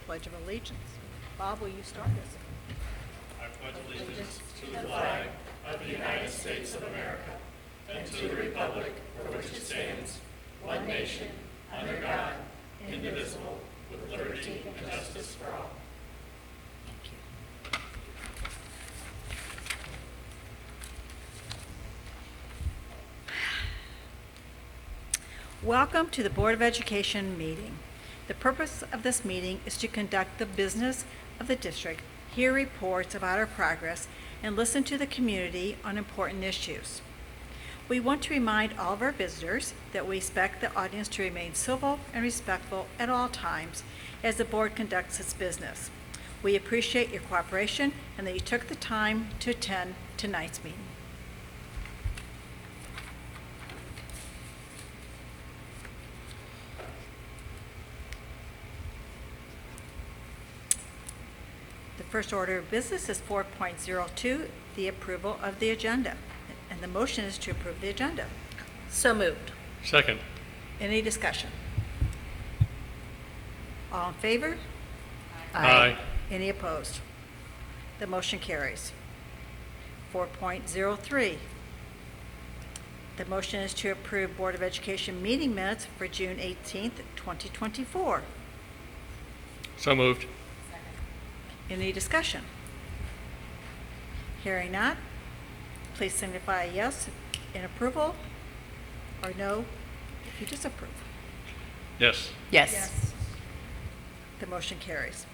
Pledge of Allegiance. Bob, will you start us? I pledge allegiance to the flag of the United States of America and to the republic for which it stands, one nation, under God, indivisible, with liberty and justice for all. Welcome to the Board of Education meeting. The purpose of this meeting is to conduct the business of the district, hear reports about our progress, and listen to the community on important issues. We want to remind all of our visitors that we expect the audience to remain civil and respectful at all times as the board conducts its business. We appreciate your cooperation and that you took the time to attend tonight's meeting. The first order of business is 4.02, the approval of the agenda. And the motion is to approve the agenda. So moved. Second. Any discussion? All in favor? Aye. Any opposed? The motion carries. 4.03. The motion is to approve Board of Education meeting minutes for June 18th, 2024. So moved. Any discussion? Hearing none, please signify yes in approval or no if you disapprove. Yes. Yes. The motion carries.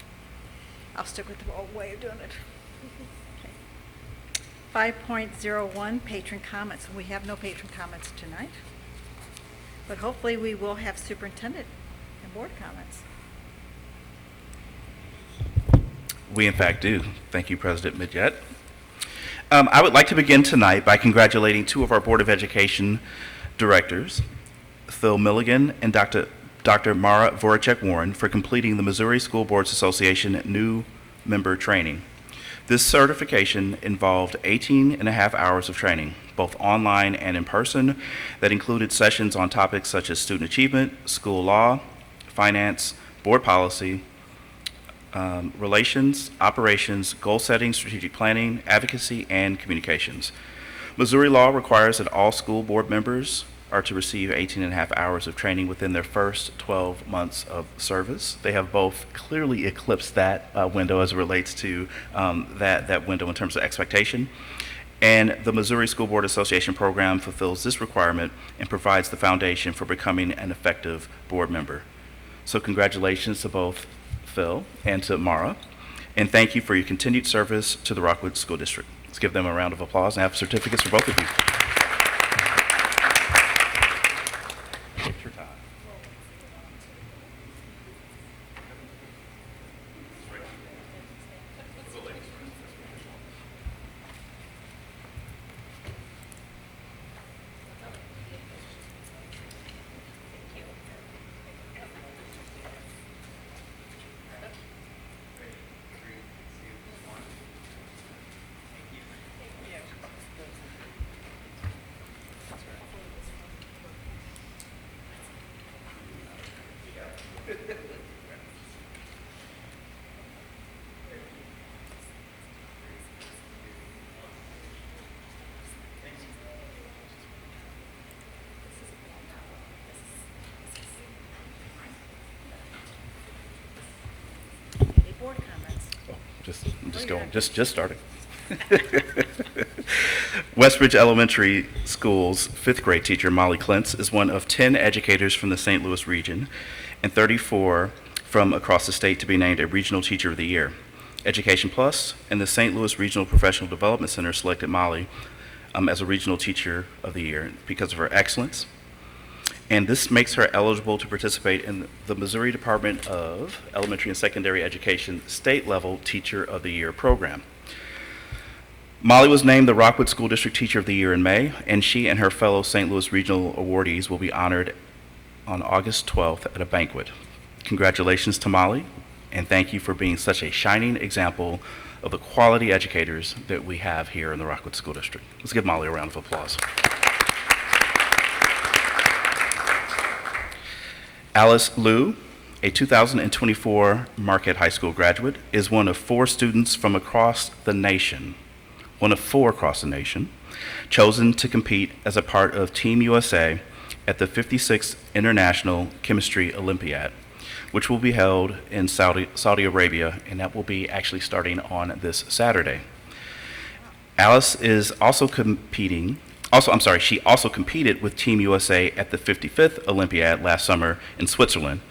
I'll stick with the old way of doing it. Okay. 5.01, patron comments. We have no patron comments tonight, but hopefully we will have superintendent and board comments. We, in fact, do. Thank you, President Midget. I would like to begin tonight by congratulating two of our Board of Education directors, Phil Milligan and Dr. Mara Voracek-Warren, for completing the Missouri School Boards Association new member training. This certification involved 18 and a half hours of training, both online and in person, that included sessions on topics such as student achievement, school law, finance, board policy, relations, operations, goal setting, strategic planning, advocacy, and communications. Missouri law requires that all school board members are to receive 18 and a half hours of training within their first 12 months of service. They have both clearly eclipsed that window as it relates to that window in terms of expectation. And the Missouri School Board Association program fulfills this requirement and provides the foundation for becoming an effective board member. So congratulations to both Phil and to Mara, and thank you for your continued service to the Rockwood School District. Let's give them a round of applause and have certificates for both of you. Take your time. Any board comments? Just starting. Westridge Elementary School's fifth grade teacher, Molly Klintz, is one of 10 educators from the St. Louis region and 34 from across the state to be named a Regional Teacher of the Year. Education Plus and the St. Louis Regional Professional Development Center selected Molly as a Regional Teacher of the Year because of her excellence. And this makes her eligible to participate in the Missouri Department of Elementary and Secondary Education State Level Teacher of the Year program. Molly was named the Rockwood School District Teacher of the Year in May, and she and her fellow St. Louis Regional awardees will be honored on August 12th at a banquet. Congratulations to Molly, and thank you for being such a shining example of the quality educators that we have here in the Rockwood School District. Let's give Molly a round of applause. Alice Liu a 2024 Marquette High School graduate, is one of 4 students from across the nation, chosen to compete as a part of Team USA at the 56th International Chemistry Olympiad, which will be held in Saudi Arabia, and that will be actually starting on this Saturday. Alice is she also competed with Team USA at the 55th Olympiad last summer in Switzerland,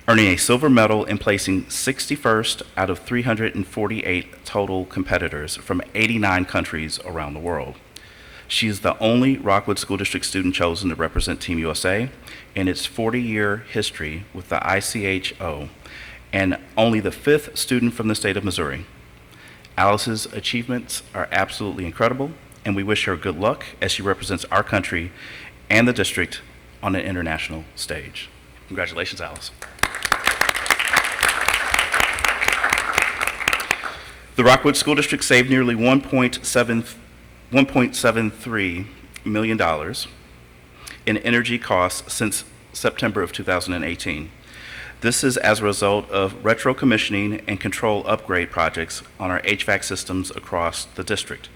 earning a silver medal and placing 61st out of 348 total competitors from 89 countries around the world. She is the only Rockwood School District student chosen to represent Team USA in its 40-year history with the ICHO, and only the 5th student from the state of Missouri. Alice's achievements are absolutely incredible, and we wish her good luck as she represents our country and the district on an international stage. Congratulations, Alice. The Rockwood School District saved nearly $1.73 million in energy costs since September of 2018. This is as a result of retro commissioning and control upgrade projects on our HVAC systems across the district.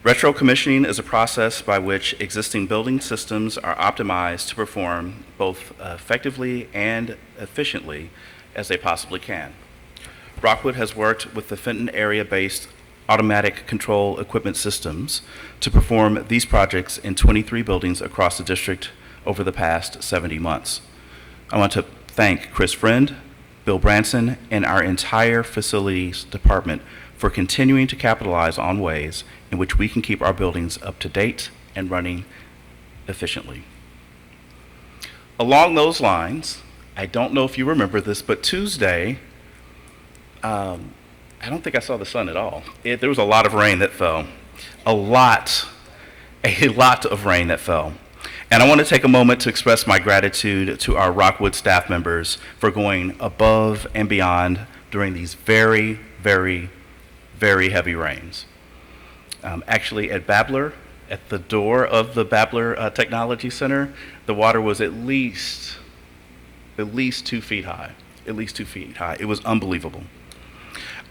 Retro commissioning is a process by which existing building systems are optimized to perform both effectively and efficiently as they possibly can. Rockwood has worked with the Fenton area-based automatic control equipment systems to perform these projects in 23 buildings across the district over the past 70 months. I want to thank Chris Friend, Bill Branson, and our entire facilities department for continuing to capitalize on ways in which we can keep our buildings up to date and running efficiently. Along those lines, I don't know if you remember this, but Tuesday, I don't think I saw the sun at all. There was a lot of rain that fell. A lot of rain that fell. And I want to take a moment to express my gratitude to our Rockwood staff members for going above and beyond during these very, very, very heavy rains. Actually, at Babbler, at the door of the Babbler Technology Center, the water was at least 2 feet high. At least 2 feet high. It was unbelievable.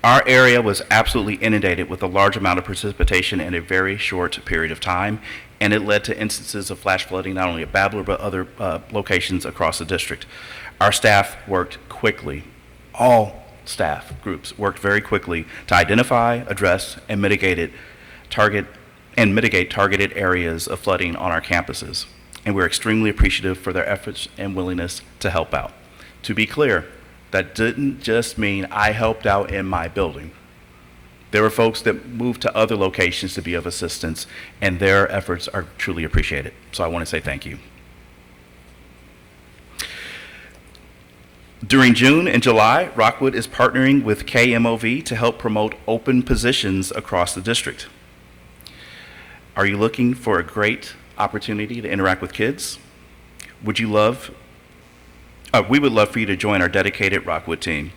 Our area was absolutely inundated with a large amount of precipitation in a very short period of time, and it led to instances of flash flooding not only at Babbler but other locations across the district. Our staff worked quickly. All staff groups worked very quickly to identify, address, and mitigate targeted areas of flooding on our campuses, and we're extremely appreciative for their efforts and willingness to help out. To be clear, that didn't just mean I helped out in my building. There were folks that moved to other locations to be of assistance, and their efforts are truly appreciated. So I want to say thank you. During June and July, Rockwood is partnering with KMOV to help promote open positions across the district. Are you looking for a great opportunity to interact with kids? We would love for you to join our dedicated Rockwood team.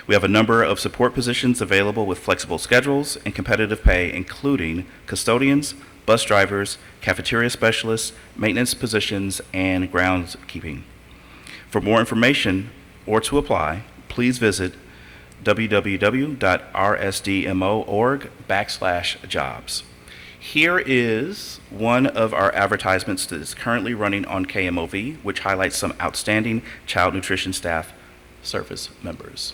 We have a number of support positions available with flexible schedules and competitive pay, including custodians, bus drivers, cafeteria specialists, maintenance positions, and groundskeeping. For more information or to apply, please visit www.rsdmo.org/jobs. Here is one of our advertisements that is currently running on KMOV, which highlights some outstanding child nutrition staff service members.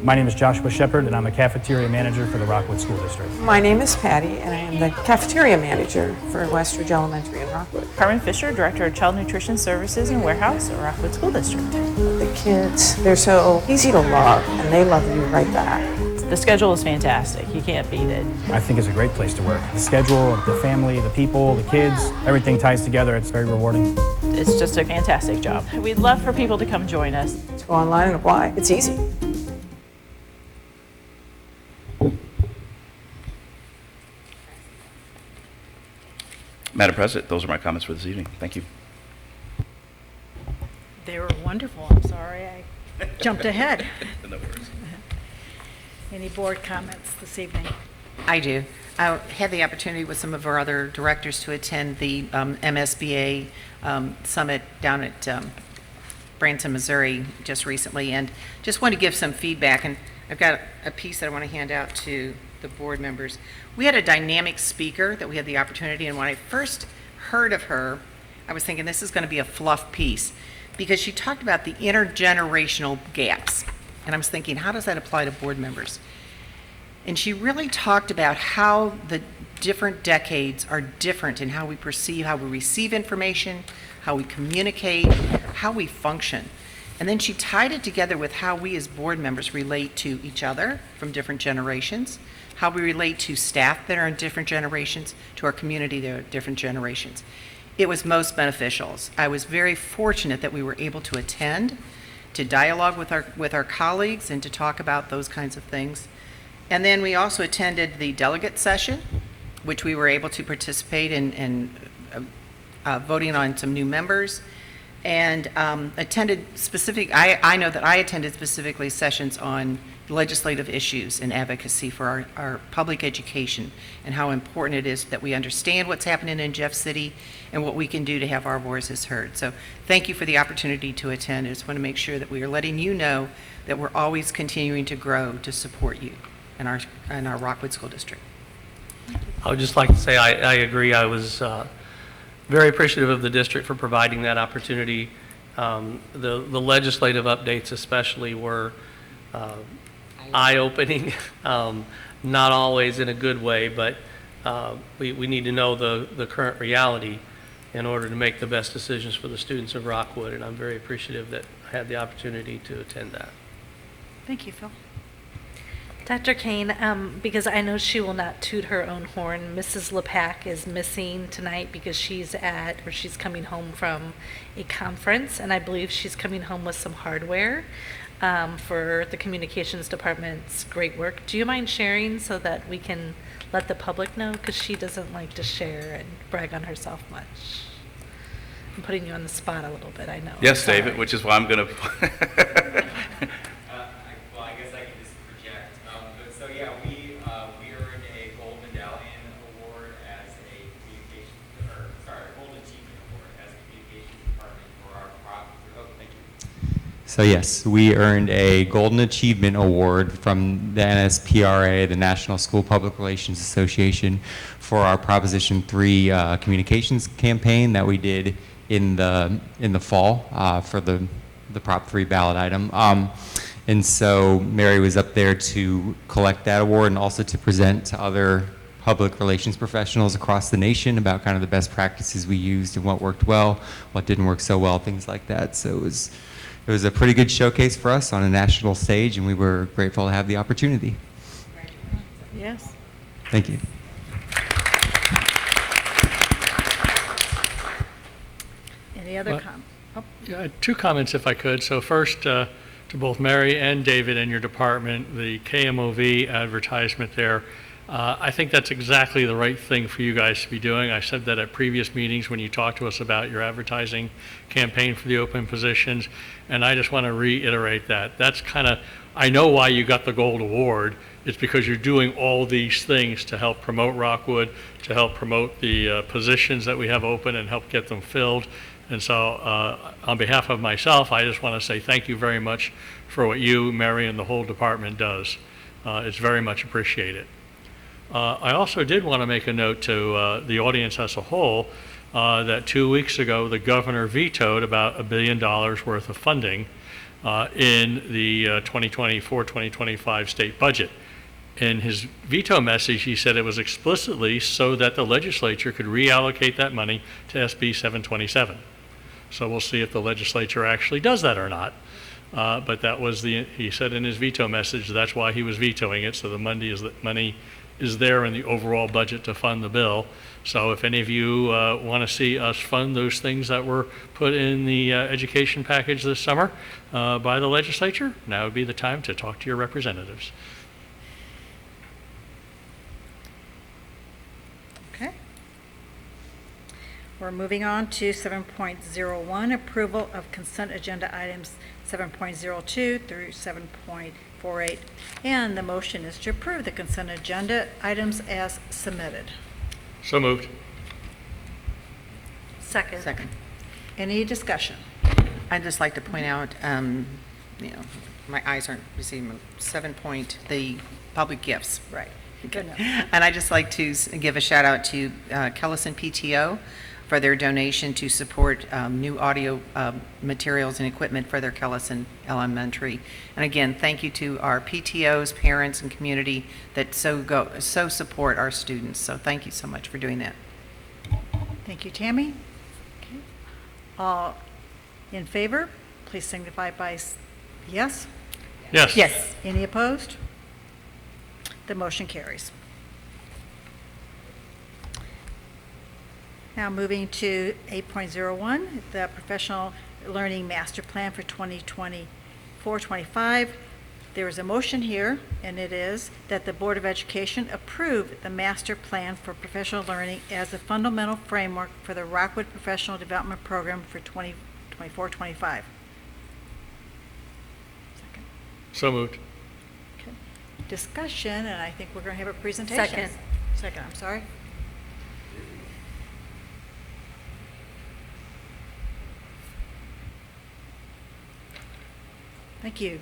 My name is Joshua Shepard, and I'm a cafeteria manager for the Rockwood School District. My name is Patty, and I am the cafeteria manager for Westridge Elementary in Rockwood. Carmen Fisher, Director of Child Nutrition Services and Warehouse at Rockwood School District. The kids, they're so easy to love, and they love you right back. The schedule is fantastic. You can't beat it. I think it's a great place to work. The schedule, the family, the people, the kids, everything ties together. It's very rewarding. It's just a fantastic job. We'd love for people to come join us. To go online and apply, it's easy. Madam President, those are my comments for this evening. Thank you. They were wonderful. I'm sorry I jumped ahead. No worries. Any board comments this evening? I do. I had the opportunity with some of our other directors to attend the MSBA summit down at Branson, Missouri just recently, and just want to give some feedback. And I've got a piece that I want to hand out to the board members. We had a dynamic speaker that we had the opportunity, and when I first heard of her, I was thinking this is going to be a fluff piece, because she talked about the intergenerational gaps. And I was thinking, how does that apply to board members? And she really talked about how the different decades are different in how we perceive, how we receive information, how we communicate, how we function. And then she tied it together with how we as board members relate to each other from different generations, how we relate to staff that are in different generations, to our community that are different generations. It was most beneficial. I was very fortunate that we were able to attend, to dialogue with our colleagues and to talk about those kinds of things. And then we also attended the delegate session, which we were able to participate in voting on some new members, and attended I know that I attended specifically sessions on legislative issues and advocacy for our public education and how important it is that we understand what's happening in Jeff City and what we can do to have our voices heard. So thank you for the opportunity to attend. I just want to make sure that we are letting you know that we're always continuing to grow to support you in our Rockwood School District. I would just like to say I agree. I was very appreciative of the district for providing that opportunity. The legislative updates especially were eye-opening, not always in a good way, but we need to know the current reality in order to make the best decisions for the students of Rockwood, and I'm very appreciative that I had the opportunity to attend that. Thank you, Phil. Dr. Kane, because I know she will not toot her own horn, Mrs. LePack is missing tonight because she's coming home from a conference, and I believe she's coming home with some hardware for the communications department's great work. Do you mind sharing so that we can let the public know? Because she doesn't like to share and brag on herself much. I'm putting you on the spot a little bit, I know. Yes, David, which is why I'm going to. Well, I guess I can just project. So yeah, we earned a gold medallion award as a golden achievement award as a communications department for our thank you. So yes, we earned a golden achievement award from the NSPRA, the National School Public Relations Association, for our Proposition 3 communications campaign that we did in the fall for the Prop 3 ballot item. And so Mary was up there to collect that award and also to present to other public relations professionals across the nation about kind of the best practices we used and what worked well, what didn't work so well, things like that. So it was a pretty good showcase for us on a national stage, and we were grateful to have the opportunity. Yes. Thank you. Any other comments? Oh, Yeah, two comments if I could. So first, to both Mary and David and your department, the KMOV advertisement there, I think that's exactly the right thing for you guys to be doing. I said that at previous meetings when you talked to us about your advertising campaign for the open positions, and I just want to reiterate that. That's kind of, I know why you got the gold award. It's because you're doing all these things to help promote Rockwood, to help promote the positions that we have open and help get them filled. And so on behalf of myself, I just want to say thank you very much for what you, Mary, and the whole department does. It's very much appreciated. I also did want to make a note to the audience as a whole that 2 weeks ago the governor vetoed about $1 billion worth of funding in the 2024-2025 state budget. In his veto message, he said it was explicitly so that the legislature could reallocate that money to SB 727. So we'll see if the legislature actually does that or not. But that was he said in his veto message, that's why he was vetoing it, so the money is there in the overall budget to fund the bill. So if any of you want to see us fund those things that were put in the education package this summer by the legislature, now would be the time to talk to your representatives. okay. We're moving on to 7.01, approval of consent agenda items 7.02 through 7.48. And the motion is to approve the consent agenda items as submitted. So moved. Second. Second. Any discussion? I'd just like to point out, my eyes aren't receiving 7-point, the public gifts. Right. Okay. And I'd just like to give a shout out to Kellison PTO for their donation to support new audio materials and equipment for their Kellison Elementary. And again, thank you to our PTOs, parents, and community that so support our students. So thank you so much for doing that. Thank you, Tammy. Okay. All in favor, please signify by yes. Yes. Yes. Any opposed? The motion carries. Now moving to 8.01, the Professional Learning Master Plan for 2024-25. There is a motion here, and it is that the Board of Education approve the Master Plan for Professional Learning as a fundamental framework for the Rockwood Professional Development Program for 2024-25. Second. So moved. Okay. Discussion, and I think we're going to have a presentation. Second, I'm sorry. Thank you.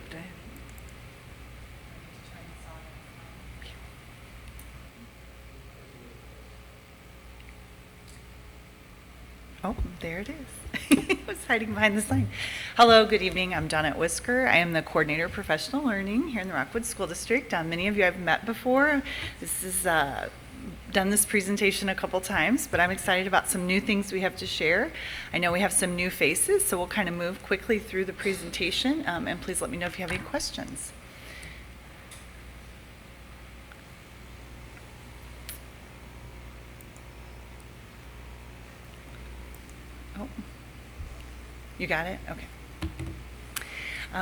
Oh, there it is. I was hiding behind the sign. Hello, good evening. I'm Donna Whisker. I am the Coordinator of Professional Learning here in the Rockwood School District. Many of you I've met before. This is done this presentation a couple times, but I'm excited about some new things we have to share. I know we have some new faces, so we'll kind of move quickly through the presentation, and please let me know if you have any questions. Oh, you got it? Okay.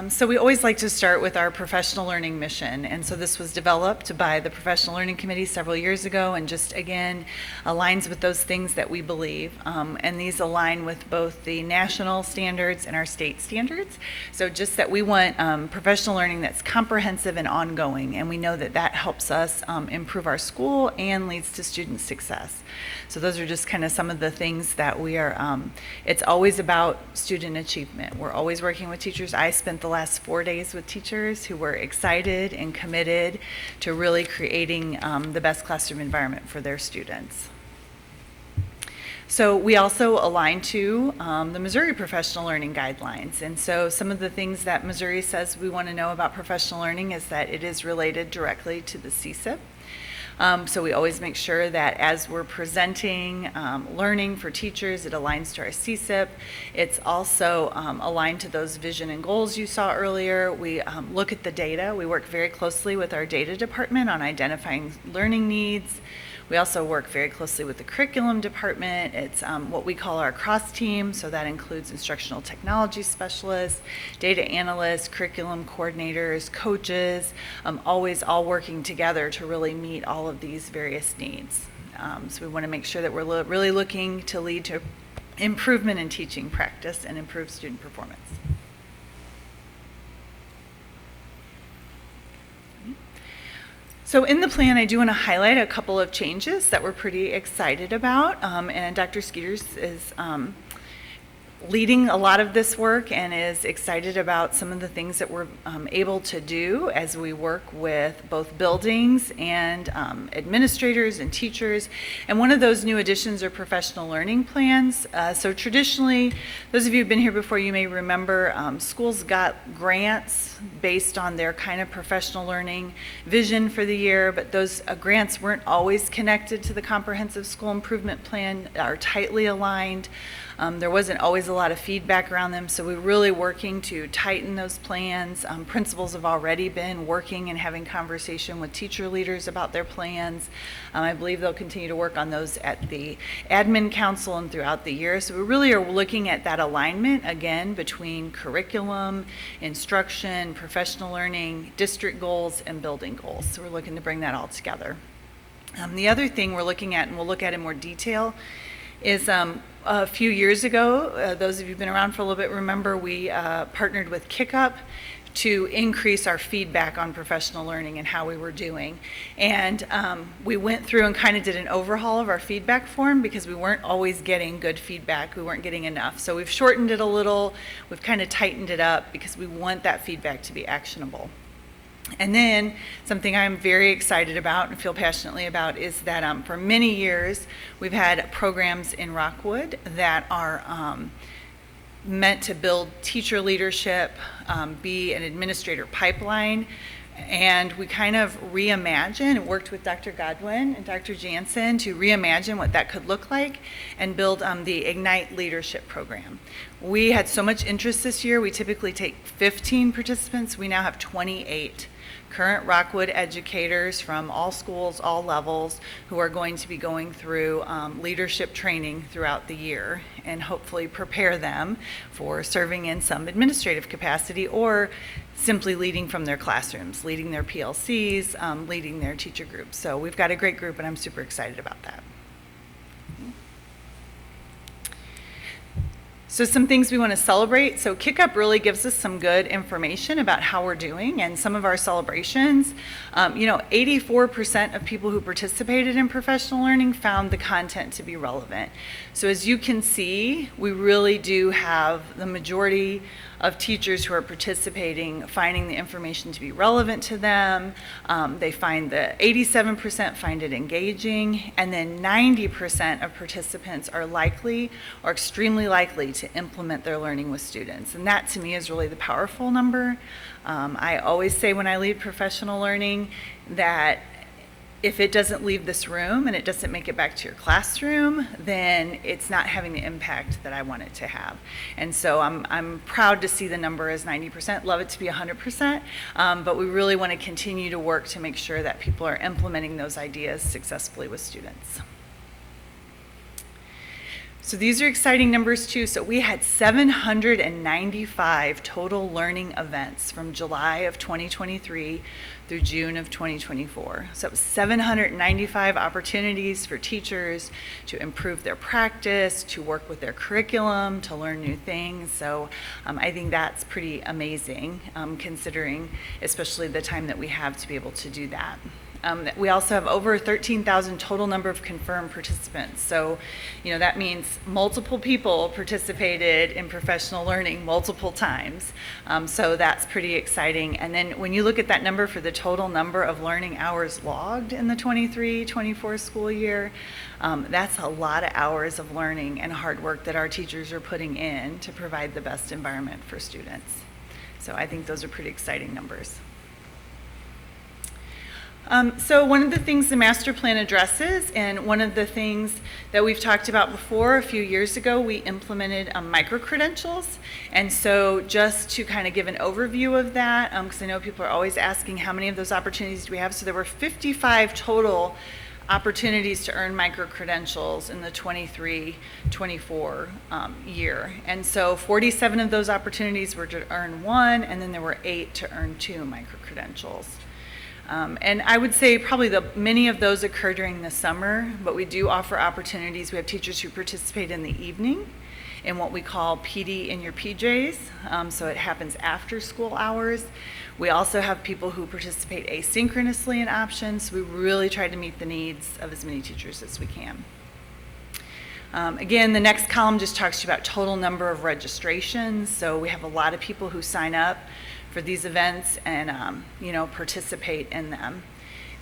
So we always like to start with our professional learning mission, and so this was developed by the Professional Learning Committee several years ago, and just again aligns with those things that we believe, and these align with both the national standards and our state standards. So just that we want professional learning that's comprehensive and ongoing, and we know that that helps us improve our school and leads to student success. So those are just kind of some of the things that we are, it's always about student achievement. We're always working with teachers. I spent the last 4 days with teachers who were excited and committed to really creating the best classroom environment for their students. So we also align to the Missouri Professional Learning Guidelines. And so some of the things that Missouri says we want to know about professional learning is that it is related directly to the CSIP. So we always make sure that as we're presenting learning for teachers, it aligns to our CSIP. It's also aligned to those vision and goals you saw earlier. We look at the data. We work very closely with our data department on identifying learning needs. We also work very closely with the curriculum department. It's what we call our cross team, so that includes instructional technology specialists, data analysts, curriculum coordinators, coaches, always all working together to really meet all of these various needs. So we want to make sure that we're really looking to lead to improvement in teaching practice and improve student performance. So in the plan, I do want to highlight a couple of changes that we're pretty excited about, and Dr. Skeeters is leading a lot of this work and is excited about some of the things that we're able to do as we work with both buildings and administrators and teachers. And one of those new additions are professional learning plans. So traditionally, those of you who've been here before, you may remember schools got grants based on their kind of professional learning vision for the year, but those grants weren't always connected to the comprehensive school improvement plan, are tightly aligned. There wasn't always a lot of feedback around them, so we're really working to tighten those plans. Principals have already been working and having conversation with teacher leaders about their plans. I believe they'll continue to work on those at the admin council and throughout the year. So we really are looking at that alignment, again, between curriculum, instruction, professional learning, district goals, and building goals. So we're looking to bring that all together. The other thing we're looking at, and we'll look at in more detail, is a few years ago, those of you who've been around for a little bit remember we partnered with Kick Up to increase our feedback on professional learning and how we were doing. And we went through and kind of did an overhaul of our feedback form because we weren't always getting good feedback. We weren't getting enough. So we've shortened it a little. We've kind of tightened it up because we want that feedback to be actionable. And then something I'm very excited about and feel passionately about is that for many years we've had programs in Rockwood that are meant to build teacher leadership, be an administrator pipeline, and we kind of reimagined and worked with Dr. Godwin and Dr. Jansen to reimagine what that could look like and build the Ignite Leadership Program. We had so much interest this year. We typically take 15 participants. We now have 28 current Rockwood educators from all schools, all levels, who are going to be going through leadership training throughout the year and hopefully prepare them for serving in some administrative capacity or simply leading from their classrooms, leading their PLCs, leading their teacher groups. So we've got a great group and I'm super excited about that. So some things we want to celebrate. So Kick Up really gives us some good information about how we're doing and some of our celebrations. 84% of people who participated in professional learning found the content to be relevant. So as you can see, we really do have the majority of teachers who are participating finding the information to be relevant to them. They find 87% find it engaging, and then 90% of participants are likely or extremely likely to implement their learning with students. And that to me is really the powerful number. I always say when I lead professional learning that if it doesn't leave this room and it doesn't make it back to your classroom, then it's not having the impact that I want it to have. And so I'm proud to see the number as 90%, love it to be 100%, but we really want to continue to work to make sure that people are implementing those ideas successfully with students. So these are exciting numbers too. So we had 795 total learning events from July of 2023 through June of 2024. So it was 795 opportunities for teachers to improve their practice, to work with their curriculum, to learn new things. So I think that's pretty amazing, considering especially the time that we have to be able to do that. We also have over 13,000 total number of confirmed participants. So, that means multiple people participated in professional learning multiple times. So that's pretty exciting. And then when you look at that number for the total number of learning hours logged in the 23-24 school year, that's a lot of hours of learning and hard work that our teachers are putting in to provide the best environment for students. So I think those are pretty exciting numbers. So one of the things the master plan addresses, and one of the things that we've talked about before, a few years ago, we implemented micro-credentials. And so just to kind of give an overview of that, because I know people are always asking how many of those opportunities do we have. So there were 55 total opportunities to earn micro-credentials in the 23-24 year. And so 47 of those opportunities were to earn one, and then there were 8 to earn 2 micro-credentials. And I would say probably many of those occur during the summer, but we do offer opportunities. We have teachers who participate in the evening in what we call PD in your PJs, so it happens after school hours. We also have people who participate asynchronously in options. We really try to meet the needs of as many teachers as we can. Again, the next column just talks to you about total number of registrations. So we have a lot of people who sign up for these events and participate in them.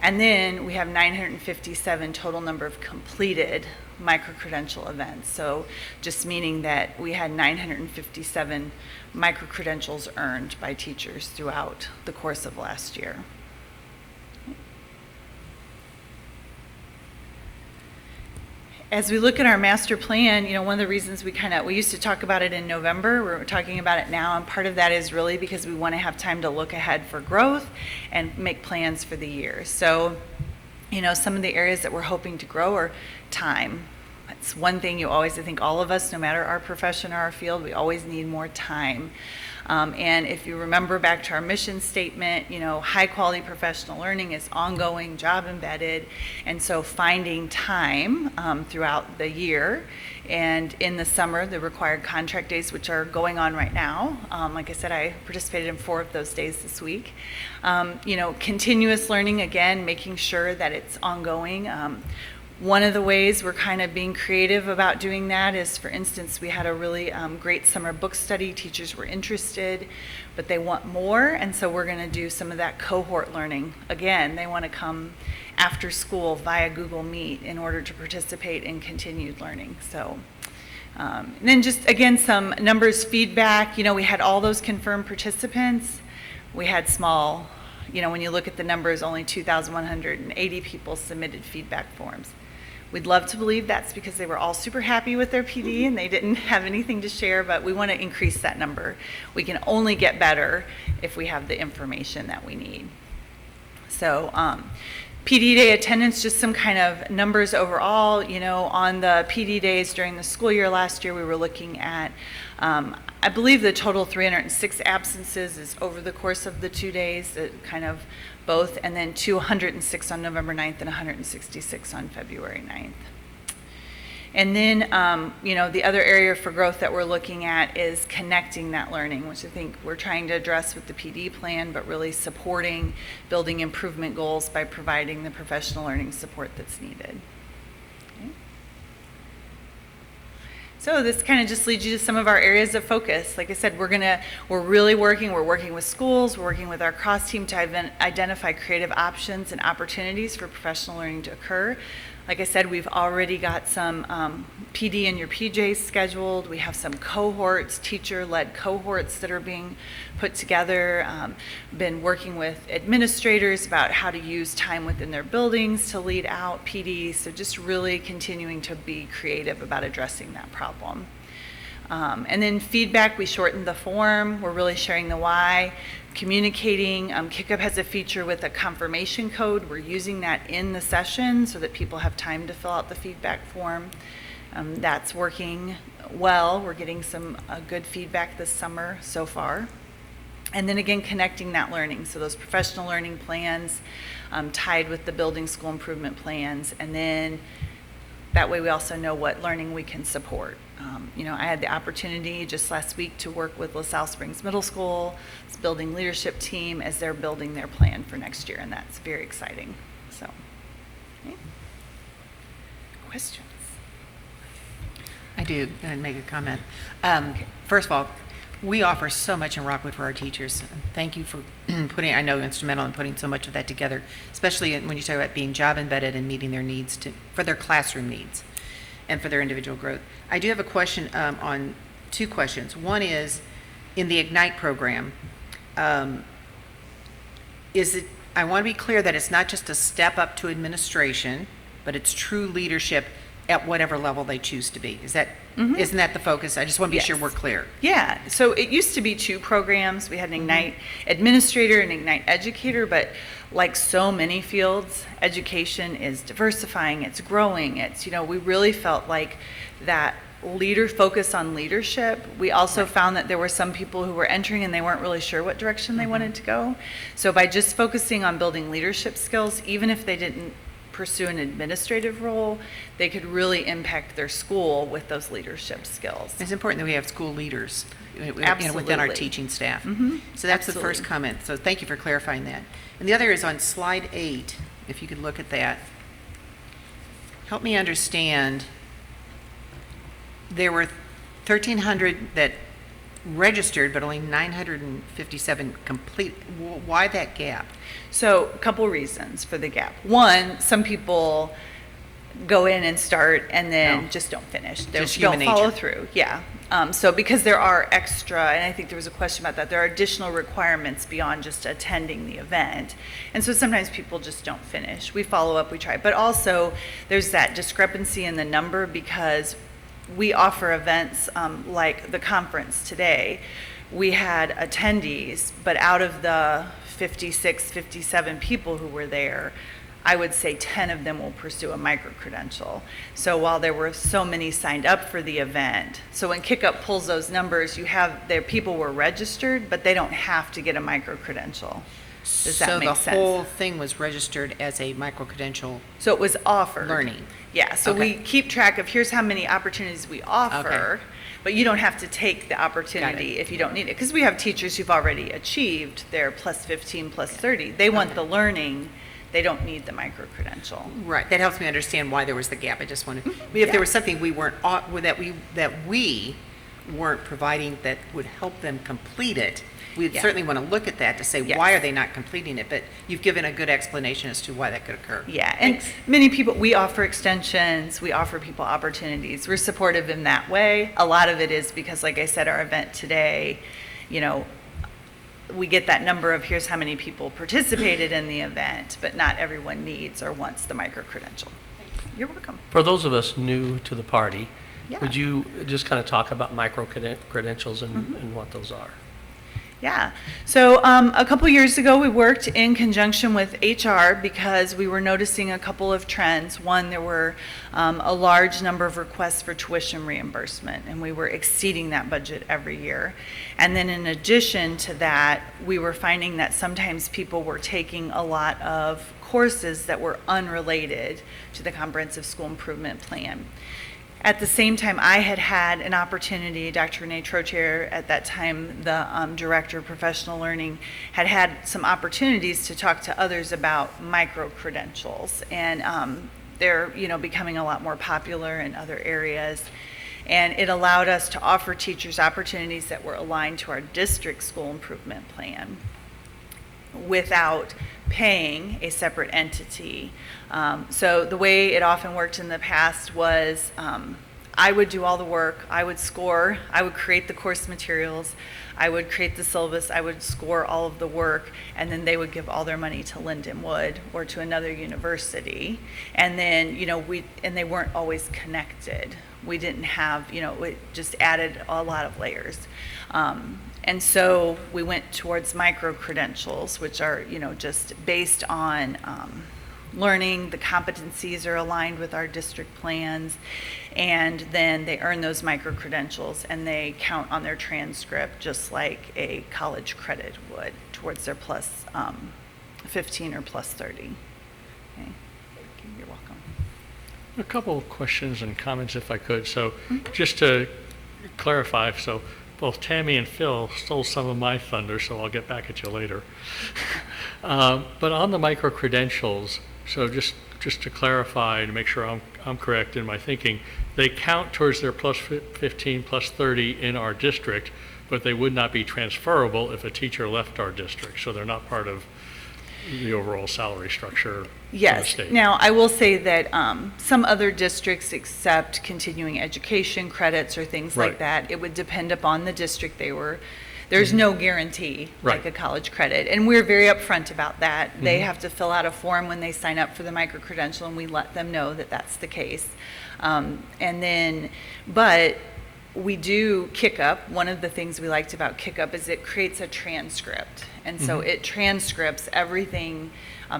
And then we have 957 total number of completed micro-credential events. So just meaning that we had 957 micro-credentials earned by teachers throughout the course of last year. As we look at our master plan, one of the reasons we used to talk about it in November, we're talking about it now, and part of that is really because we want to have time to look ahead for growth and make plans for the year. So, some of the areas that we're hoping to grow are time. That's one thing I think all of us, no matter our profession or our field, we always need more time. And if you remember back to our mission statement, high quality professional learning is ongoing, job embedded, and so finding time throughout the year. And in the summer, the required contract days, which are going on right now. Like I said, I participated in 4 of those days this week. Continuous learning, again, making sure that it's ongoing. One of the ways we're kind of being creative about doing that is, for instance, we had a really great summer book study. Teachers were interested, but they want more, and so we're going to do some of that cohort learning. Again, they want to come after school via Google Meet in order to participate in continued learning. So, and then just, again, some numbers feedback. We had all those confirmed participants. We had small, when you look at the numbers, only 2,180 people submitted feedback forms. We'd love to believe that's because they were all super happy with their PD and they didn't have anything to share, but we want to increase that number. We can only get better if we have the information that we need. So, PD day attendance, just some kind of numbers overall. On the PD days during the school year last year, we were looking at, I believe the total 306 absences is over the course of the 2 days, kind of both, and then 206 on November 9th and 166 on February 9th. And then, the other area for growth that we're looking at is connecting that learning, which I think we're trying to address with the PD plan, but really supporting building improvement goals by providing the professional learning support that's needed. Okay. So this kind of just leads you to some of our areas of focus. Like I said, we're working with schools, we're working with our cross team to identify creative options and opportunities for professional learning to occur. Like I said, we've already got some PD in your PJs scheduled. We have some cohorts, teacher-led cohorts that are being put together. Been working with administrators about how to use time within their buildings to lead out PD. So just really continuing to be creative about addressing that problem. And then feedback, we shortened the form. We're really sharing the why. Communicating, Kickup has a feature with a confirmation code. We're using that in the session so that people have time to fill out the feedback form. That's working well. We're getting some good feedback this summer so far. And then again, connecting that learning. So those professional learning plans tied with the building school improvement plans. And then that way we also know what learning we can support. I had the opportunity just last week to work with LaSalle Springs Middle School, its building leadership team, as they're building their plan for next year, and that's very exciting. So, okay. Questions? I do, and make a comment. First of all, we offer so much in Rockwood for our teachers. Thank you for instrumental in putting so much of that together, especially when you talk about being job embedded and meeting their needs for their classroom needs and for their individual growth. I do have a question on 2 questions. One is, in the Ignite program, I want to be clear that it's not just a step up to administration, but it's true leadership at whatever level they choose to be. Isn't that the focus? I just want to be sure we're clear. Yeah, so it used to be 2 programs. We had an Ignite Administrator and Ignite Educator, but like so many fields, education is diversifying, it's growing, we really felt like that focus on leadership. We also found that there were some people who were entering and they weren't really sure what direction they wanted to go. So by just focusing on building leadership skills, even if they didn't pursue an administrative role, they could really impact their school with those leadership skills. It's important that we have school leaders Absolutely. Within our teaching staff. So that's the first comment. So thank you for clarifying that. And the other is on slide 8, if you could look at that. Help me understand, there were 1,300 that registered, but only 957 complete. Why that gap? So a couple reasons for the gap. One, some people go in and start and then just don't finish. They don't follow through. Yeah. So because there are extra, and I think there was a question about that, there are additional requirements beyond just attending the event. And so sometimes people just don't finish. We follow up, we try. But also there's that discrepancy in the number because we offer events like the conference today. We had attendees, but out of the 56, 57 people who were there, I would say 10 of them will pursue a micro-credential. So while there were so many signed up for the event, so when Kick-Up pulls those numbers, you have, their people were registered, but they don't have to get a micro-credential. Does that make sense? So the whole thing was registered as a micro-credential So it was offered. learning? Yeah, so we Okay. keep track of here's how many opportunities we offer, Okay. but you don't have to take the opportunity if you don't need it. Because we have teachers who've already achieved their plus 15, plus 30. They want the learning, they don't need the micro-credential. Right, that helps me understand why there was the gap. I just wanted, if Yeah. there was something we weren't, that we weren't providing that would help them complete it, we'd Yeah. certainly want to look at that to say, Yes. why are they not completing it? But you've given a good explanation as to why that could occur. Yeah, and many people, we offer extensions, we offer people opportunities. We're supportive in that way. A lot of it is because, like I said, our event today, you know, we get that number of here's how many people participated in the event, but not everyone needs or wants the micro-credential. You're welcome. For those of us new to the party, Yeah. would you just kind of talk about micro-credentials and what those are? Yeah. So a couple years ago, we worked in conjunction with HR because we were noticing a couple of trends. One, there were a large number of requests for tuition reimbursement, and we were exceeding that budget every year. And then in addition to that, we were finding that sometimes people were taking a lot of courses that were unrelated to the Comprehensive School Improvement Plan. At the same time, I had had an opportunity, Dr. Renee Trocher, at that time the Director of Professional Learning, had had some opportunities to talk to others about micro-credentials. And they're, you know, becoming a lot more popular in other areas. And it allowed us to offer teachers opportunities that were aligned to our district school improvement plan without paying a separate entity. So the way it often worked in the past was I would do all the work, I would score, I would create the course materials, I would create the syllabus, I would score all of the work, and then they would give all their money to Lindenwood or to another university. And then, you know, they weren't always connected. We didn't have, you know, it just added a lot of layers. And so we went towards micro-credentials, which are, you know, just based on learning, the competencies are aligned with our district plans, and then they earn those micro-credentials and they count on their transcript just like a college credit would towards their plus 15 or plus 30. Okay. You're welcome. A couple of questions and comments if I could. So just to clarify, so both Tammy and Phil stole some of my thunder, so I'll get back at you later. But on the micro-credentials, so just to clarify, to make sure I'm correct in my thinking, they count towards their plus 15, plus 30 in our district, but they would not be transferable if a teacher left our district, so they're not part of the overall salary structure of the Yes. state. Now, I will say that some other districts accept continuing education credits or things like Right. that. It would depend upon the district they were. There's no guarantee like Right. a college credit. And we're very upfront about that. They have to fill out a form when they sign up for the micro-credential, and we let them know that that's the case. But we do Kick-Up. One of the things we liked about Kick-Up is it creates a transcript. And so it transcripts everything.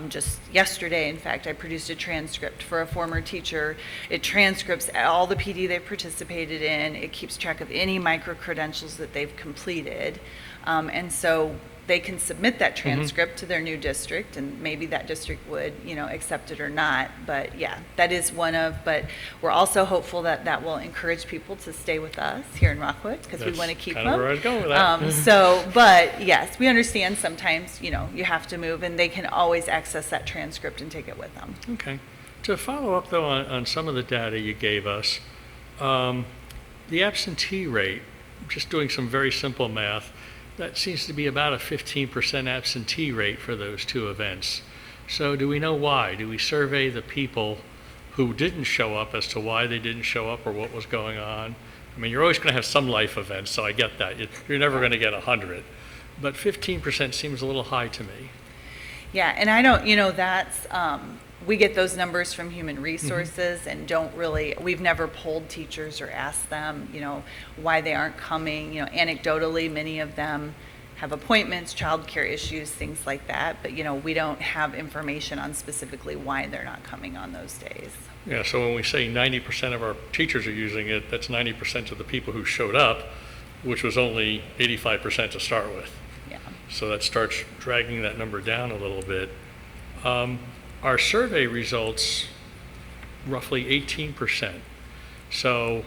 Just yesterday, in fact, I produced a transcript for a former teacher. It transcripts all the PD they've participated in. It keeps track of any micro-credentials that they've completed. And so they can submit that transcript to their new district, and maybe that district would, you know, accept it or not. But yeah, that is one of, but we're also hopeful that that will encourage people to stay with us here in Rockwood, because we want to keep them. That's kind of where I was going with that. But yes, we understand sometimes, you know, you have to move, and they can always access that transcript and take it with them. Okay. To follow up, though, on some of the data you gave us, the absentee rate, just doing some very simple math, that seems to be about a 15% absentee rate for those two events. So do we know why? Do we survey the people who didn't show up as to why they didn't show up or what was going on? I mean, you're always going to have some life events, so I get that. You're never going to get 100. But 15% seems a little high to me. Yeah, and I don't, you know, that's, we get those numbers from human resources and don't really, we've never polled teachers or asked them, you know, why they aren't coming. You know, anecdotally, many of them have appointments, childcare issues, things like that. But, we don't have information on specifically why they're not coming on those days. Yeah, so when we say 90% of our teachers are using it, that's 90% of the people who showed up, which was only 85% to start with. Yeah. So that starts dragging that number down a little bit. Our survey results, roughly 18%. So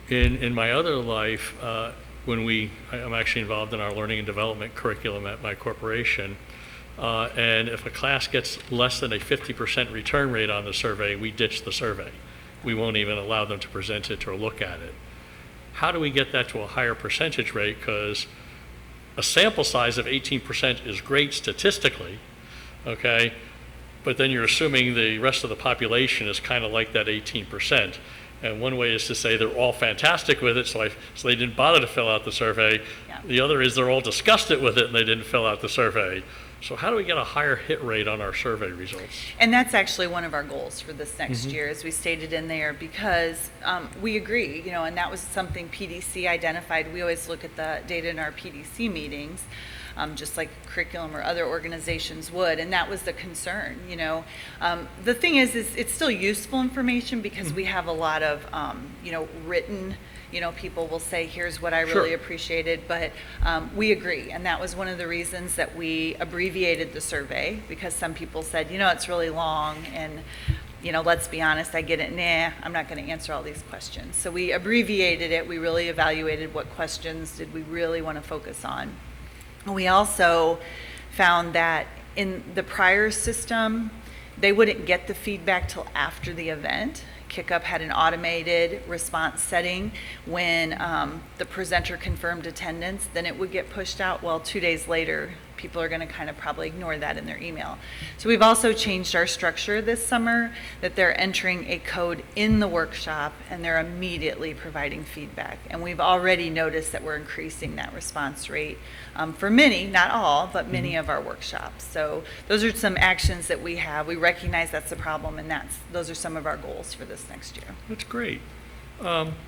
in my other life, I'm actually involved in our learning and development curriculum at my corporation, and if a class gets less than a 50% return rate on the survey, we ditch the survey. We won't even allow them to present it or look at it. How do we get that to a higher percentage rate? Because a sample size of 18% is great statistically, okay? But then you're assuming the rest of the population is kind of like that 18%. And one way is to say they're all fantastic with it, so they didn't bother to fill out the survey. Yeah. The other is they're all disgusted with it and they didn't fill out the survey. So how do we get a higher hit rate on our survey results? And that's actually one of our goals for this next year, as we stated in there, because we agree, and that was something PDC identified. We always look at the data in our PDC meetings, just like curriculum or other organizations would, and that was the concern. The thing is it's still useful information because we have a lot of, written. People will say, here's what I really appreciated, but we agree. And that was one of the reasons that we abbreviated the survey, because some people said, it's really long, and, let's be honest, I get it, I'm not going to answer all these questions. So we abbreviated it. We really evaluated what questions did we really want to focus on. And we also found that in the prior system, they wouldn't get the feedback till after the event. Kickup had an automated response setting. When the presenter confirmed attendance, then it would get pushed out. Well, 2 days later, people are going to kind of probably ignore that in their email. So we've also changed our structure this summer, that they're entering a code in the workshop and they're immediately providing feedback. And we've already noticed that we're increasing that response rate for many, not all, but many of our workshops. So those are some actions that we have. We recognize that's a problem, and those are some of our goals for this next year. That's great.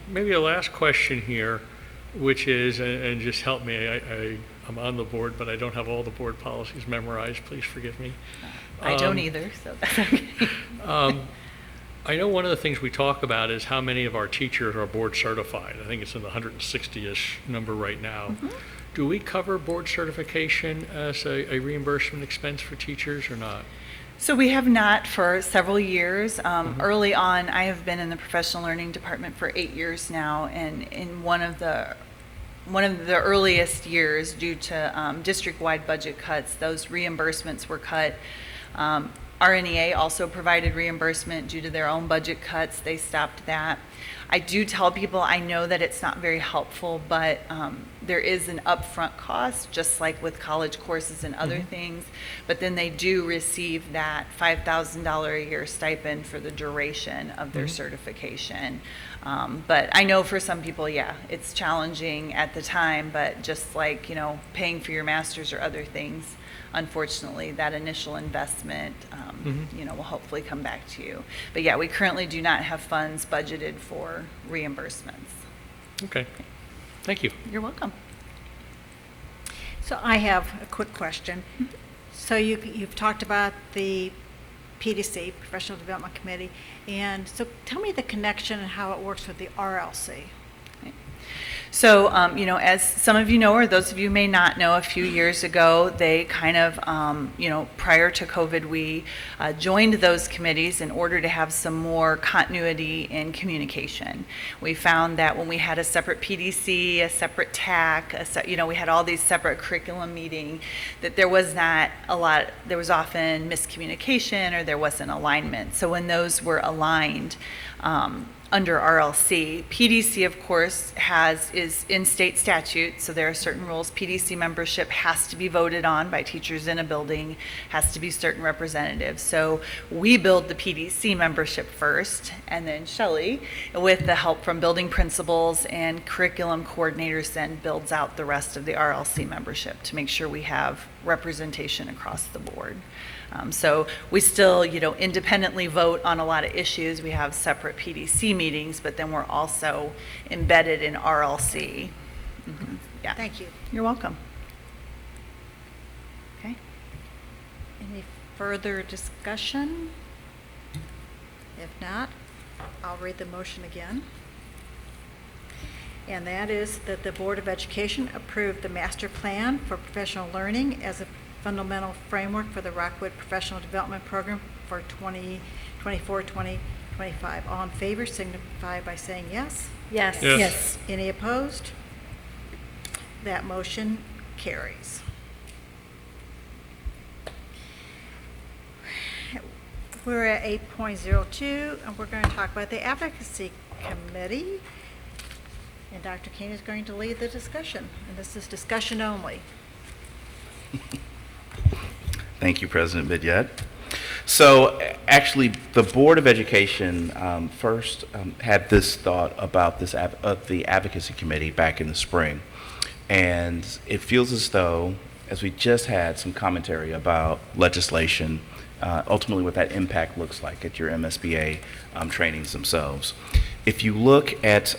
Maybe a last question here, which is, and just help me, I'm on the board, but I don't have all the board policies memorized. Please forgive me. I don't either, so that's okay. I know one of the things we talk about is how many of our teachers are board certified. I think it's in the 160-ish number right now. Do we cover board certification as a reimbursement expense for teachers or not? So we have not for several years. Early on, I have been in the professional learning department for 8 years now, and in one of the earliest years, due to district-wide budget cuts, those reimbursements were cut. RNEA also provided reimbursement due to their own budget cuts. They stopped that. I do tell people, I know that it's not very helpful, but there is an upfront cost, just like with college courses and other things. But then they do receive that $5,000 a year stipend for the duration of their certification. But I know for some people, it's challenging at the time, but just like, paying for your master's or other things, unfortunately, that initial investment, will hopefully come back to you. But we currently do not have funds budgeted for reimbursements. Okay. Thank you. You're welcome. So I have a quick question. So you've talked about the PDC, Professional Development Committee, and so tell me the connection and how it works with the RLC. So, as some of you know, or those of you may not know, a few years ago, they kind of, prior to COVID, we joined those committees in order to have some more continuity in communication. We found that when we had a separate PDC, a separate TAC, we had all these separate curriculum meeting, that there was often miscommunication or there wasn't alignment. So when those were aligned, under RLC. PDC, of course, is in state statute, so there are certain rules. PDC membership has to be voted on by teachers in a building, has to be certain representatives. So we build the PDC membership first, and then Shelley, with the help from building principals and curriculum coordinators, then builds out the rest of the RLC membership to make sure we have representation across the board. So we still, independently vote on a lot of issues. We have separate PDC meetings, but then we're also embedded in RLC. Yeah. Thank you. You're welcome. Okay. Any further discussion? If not, I'll read the motion again. And that is that the Board of Education approve the master plan for professional learning as a fundamental framework for the Rockwood Professional Development Program for 2024-2025. All in favor signify by saying yes. Yes. Yes. Yes. Any opposed? That motion carries. We're at 8.02, and we're going to talk about the Advocacy Committee. And Dr. Kane is going to lead the discussion, and this is discussion only. Thank you, President Vidyet. So actually, the Board of Education first had this thought about this the Advocacy Committee back in the spring. And it feels as though, as we just had some commentary about legislation, ultimately what that impact looks like at your MSBA trainings themselves. If you look at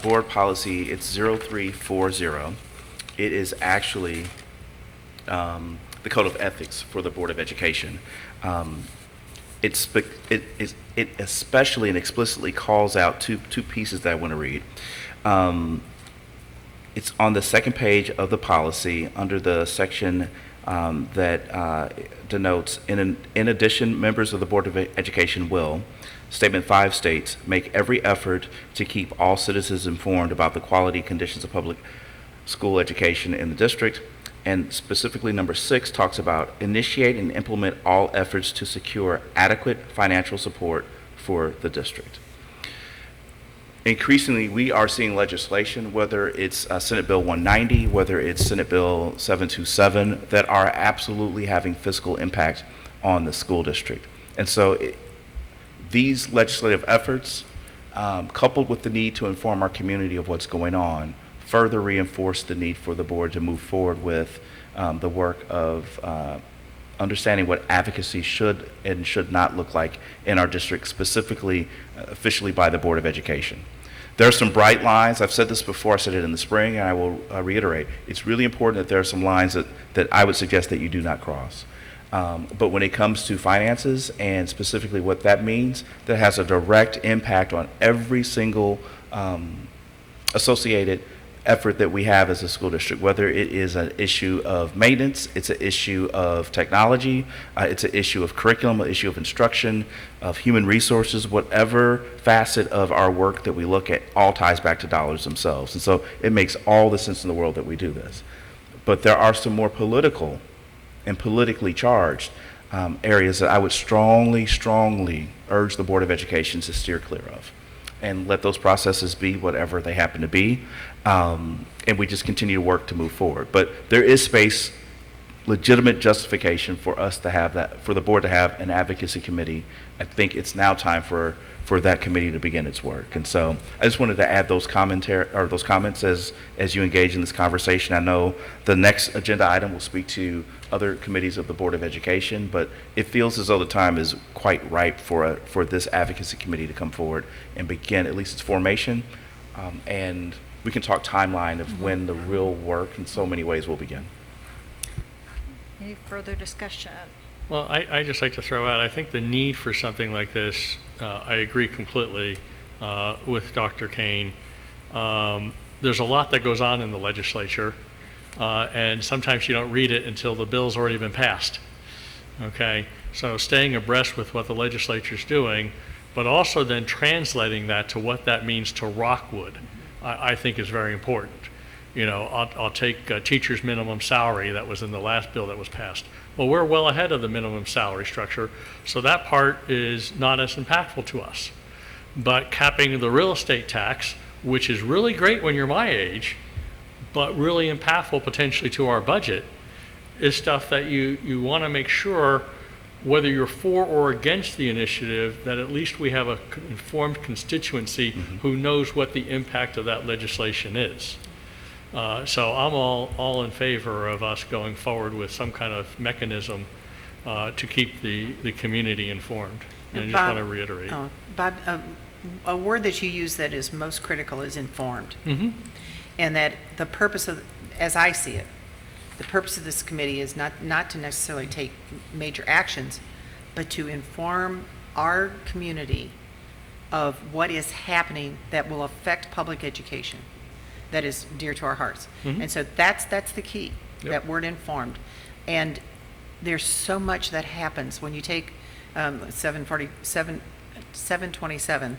board policy, it's 0340. It is actually the Code of Ethics for the Board of Education. It especially and explicitly calls out two pieces that I want to read. It's on the second page of the policy under the section that denotes, in addition, members of the Board of Education will, Statement 5 states, make every effort to keep all citizens informed about the quality conditions of public school education in the district. And specifically, number 6 talks about initiate and implement all efforts to secure adequate financial support for the district. Increasingly, we are seeing legislation, whether it's Senate Bill 190, whether it's Senate Bill 727, that are absolutely having fiscal impact on the school district. And so these legislative efforts, coupled with the need to inform our community of what's going on, further reinforce the need for the board to move forward with the work of understanding what advocacy should and should not look like in our district, specifically officially by the Board of Education. There are some bright lines. I've said this before. I said it in the spring, and I will reiterate. It's really important that there are some lines that I would suggest that you do not cross. But when it comes to finances and specifically what that means, that has a direct impact on every single associated effort that we have as a school district, whether it is an issue of maintenance, it's an issue of technology, it's an issue of curriculum, an issue of instruction, of human resources, whatever facet of our work that we look at all ties back to dollars themselves. And so it makes all the sense in the world that we do this. But there are some more political and politically charged areas that I would strongly, strongly urge the Board of Education to steer clear of and let those processes be whatever they happen to be. And we just continue to work to move forward. But there is space, legitimate justification for us to have that, for the board to have an advocacy committee. I think it's now time for that committee to begin its work. And so I just wanted to add those comments as you engage in this conversation. I know the next agenda item will speak to other committees of the Board of Education, but it feels as though the time is quite ripe for this advocacy committee to come forward and begin at least its formation. And we can talk timeline of when the real work in so many ways will begin. Any further discussion? Well, I just like to throw out, I think the need for something like this, I agree completely with Dr. Kane. There's a lot that goes on in the legislature, and sometimes you don't read it until the bill's already been passed. Okay, so staying abreast with what the legislature's doing, but also then translating that to what that means to Rockwood, I think is very important. You know, I'll take teachers' minimum salary that was in the last bill that was passed. Well, we're well ahead of the minimum salary structure, so that part is not as impactful to us. But capping the real estate tax, which is really great when you're my age, but really impactful potentially to our budget, is stuff that you want to make sure, whether you're for or against the initiative, that at least we have an informed constituency who knows what the impact of that legislation is. So I'm all in favor of us going forward with some kind of mechanism to keep the community informed. And I just want to reiterate. Bob, a word that you use that is most critical is informed. Mm-hmm. And that the purpose of, as I see it, The purpose of this committee is not to necessarily take major actions, but to inform our community of what is happening that will affect public education, that is dear to our hearts. And so that's the key, that word informed. And there's so much that happens when you take 727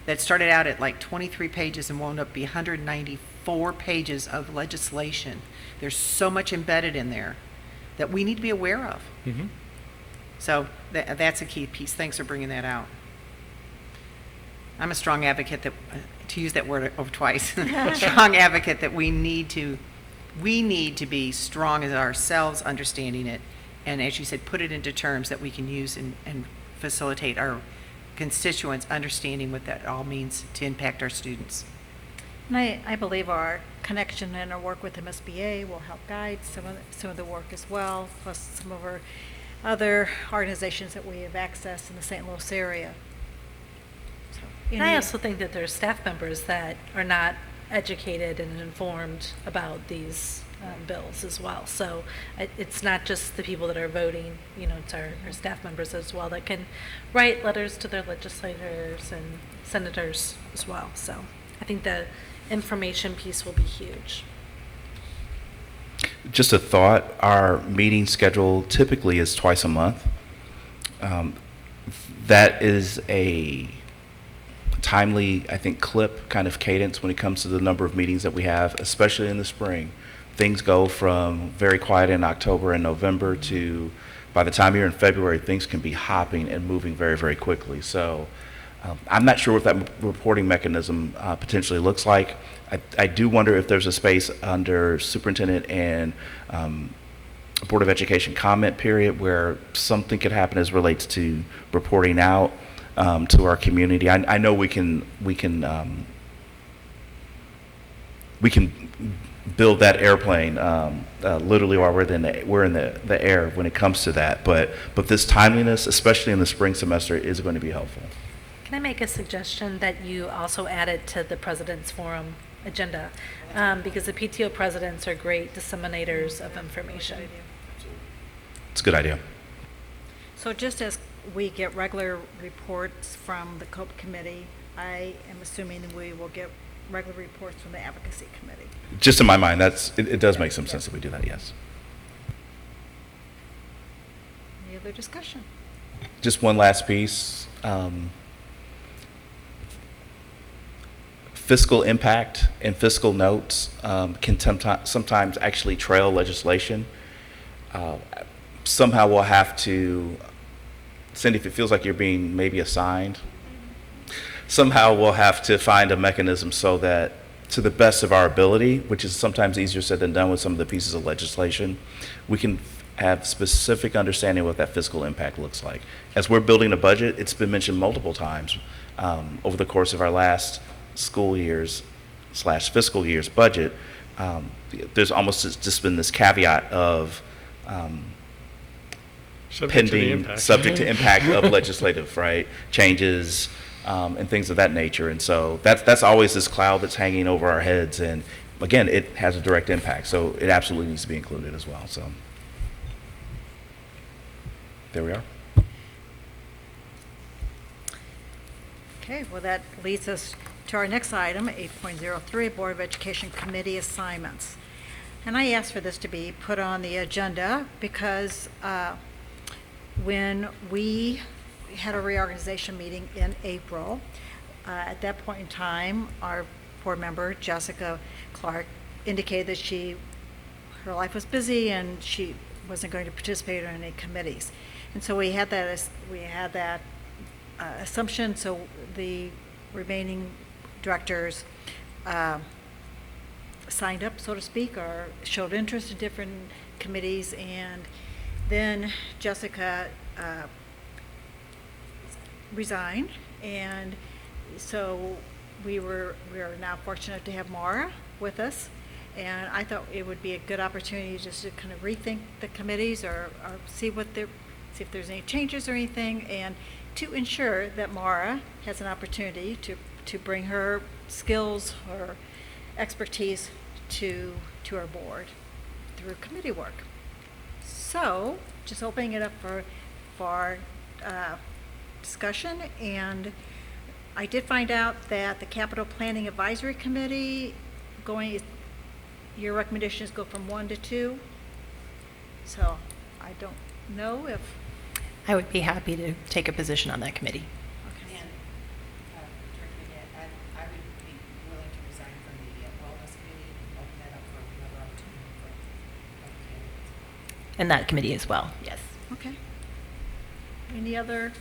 that started out at like 23 pages and wound up be 194 pages of legislation. There's so much embedded in there that we need to be aware of. So that's a key piece. Thanks for bringing that out. I'm a strong advocate that, to use that word over twice, strong advocate that we need to be strong as ourselves understanding it, and as you said, put it into terms that we can use and facilitate our constituents understanding what that all means to impact our students. And I believe our connection and our work with MSBA will help guide some of the work as well, plus some of our other organizations that we have access in the St. Louis area. So, And I also think that there's staff members that are not educated and informed about these bills as well. So it's not just the people that are voting, it's our staff members as well that can write letters to their legislators and senators as well. So I think the information piece will be huge. Just a thought, our meeting schedule typically is twice a month. That is a timely, I think, clip kind of cadence when it comes to the number of meetings that we have, especially in the spring. Things go from very quiet in October and November to, by the time you're in February, things can be hopping and moving very, very quickly. So I'm not sure what that reporting mechanism potentially looks like. I do wonder if there's a space under superintendent and Board of Education comment period where something could happen as relates to reporting out to our community. I know we can build that airplane literally while we're in the air when it comes to that. But this timeliness, especially in the spring semester, is going to be helpful. Can I make a suggestion that you also add it to the President's Forum agenda? Because the PTO presidents are great disseminators of information. It's a good idea. So just as we get regular reports from the COPE committee, I am assuming that we will get regular reports from the Advocacy committee. Just in my mind, it does make some sense that we do that, yes. Any other discussion? Just one last piece. Fiscal impact and fiscal notes can sometimes actually trail legislation. Somehow we'll have to, Cindy, if it feels like you're being maybe assigned, somehow we'll have to find a mechanism so that, to the best of our ability, which is sometimes easier said than done with some of the pieces of legislation, we can have specific understanding of what that fiscal impact looks like. As we're building a budget, it's been mentioned multiple times over the course of our last school years / fiscal year's budget. There's almost just been this caveat of subject to impact of legislative, right, changes and things of that nature. And so that's always this cloud that's hanging over our heads. And again, it has a direct impact, so it absolutely needs to be included as well. So there we are. Okay, well, that leads us to our next item, 8.03, Board of Education Committee Assignments. And I asked for this to be put on the agenda because when we had a reorganization meeting in April, at that point in time, our board member, Jessica Clark, indicated that her life was busy and she wasn't going to participate in any committees. And so we had that assumption, so the remaining directors signed up, so to speak, or showed interest in different committees, and then Jessica resigned, and so we are now fortunate to have Mara with us, and I thought it would be a good opportunity just to kind of rethink the committees or see if there's any changes or anything, and to ensure that Mara has an opportunity to bring her skills or expertise to our board through committee work. So, just opening it up for discussion, and I did find out that the Capital Planning Advisory Committee your recommendations go from 1 to 2. So, I don't know if, I would be happy to take a position on that committee. okay. And, Director Manette, I would be willing to resign from the wellness committee and open that up for another opportunity for other candidates. And that committee as well, yes. Okay. Any other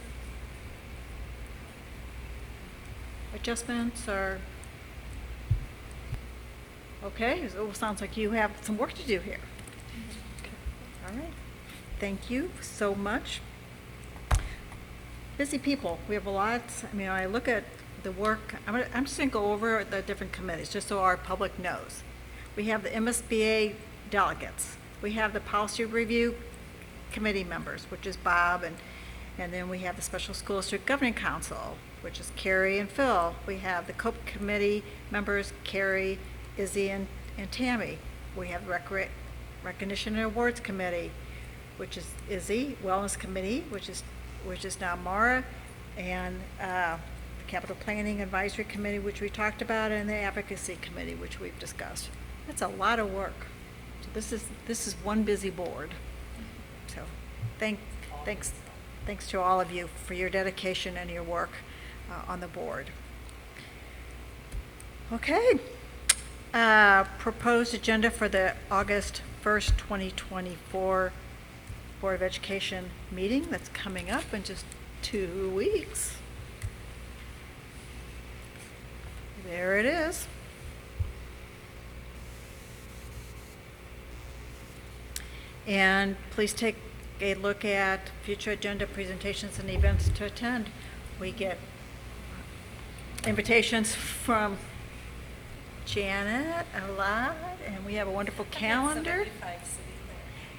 adjustments or? Okay, so it sounds like you have some work to do here. Okay. All right. Thank you so much. Busy people. We have a lot. I mean, I look at the work. I'm just going to go over the different committees just so our public knows. We have the MSBA delegates. We have the policy review committee members, which is Bob, and then we have the Special School District Governing Council, which is Carrie and Phil. We have the COPE committee members, Carrie, Izzy, and Tammy. We have Recognition and Awards Committee, which is Izzy, Wellness Committee, which is now Mara, and the Capital Planning Advisory Committee, which we talked about, and the Advocacy Committee, which we've discussed. That's a lot of work. So this is one busy board. So thanks to all of you for your dedication and your work on the board. Okay. Proposed agenda for the August 1st, 2024 Board of Education meeting that's coming up in just 2 weeks. There it is. And please take a look at future agenda presentations and events to attend. We get invitations from Janet a lot, and we have a wonderful calendar.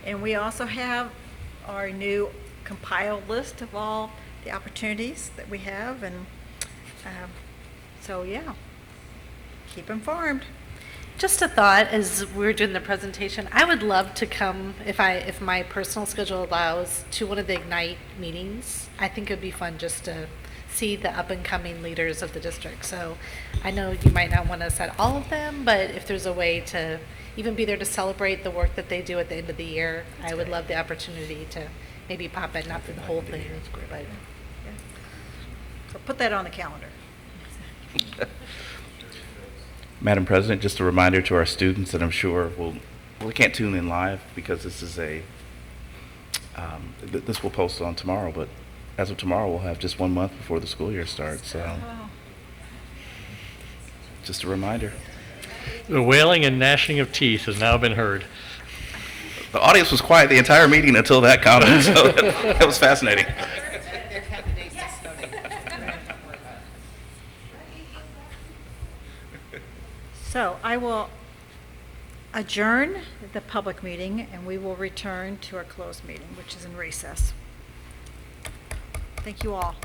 And we also have our new compiled list of all the opportunities that we have, and so yeah, keep informed. Just a thought as we're doing the presentation, I would love to come, if my personal schedule allows, to one of the Ignite meetings. I think it would be fun just to see the up-and-coming leaders of the district. So I know you might not want us at all of them, but if there's a way to even be there to celebrate the work that they do at the end of the year, I would love the opportunity to maybe pop in, not for the whole thing, but Yeah. So put that on the calendar. Madam President, just a reminder to our students that I'm sure we can't tune in live because this is this will post on tomorrow, but as of tomorrow, we'll have just 1 month before the school year starts, so just a reminder. The wailing and gnashing of teeth has now been heard. The audience was quiet the entire meeting until that comment, so that was fascinating. So I will adjourn the public meeting, and we will return to our closed meeting, which is in recess. Thank you all.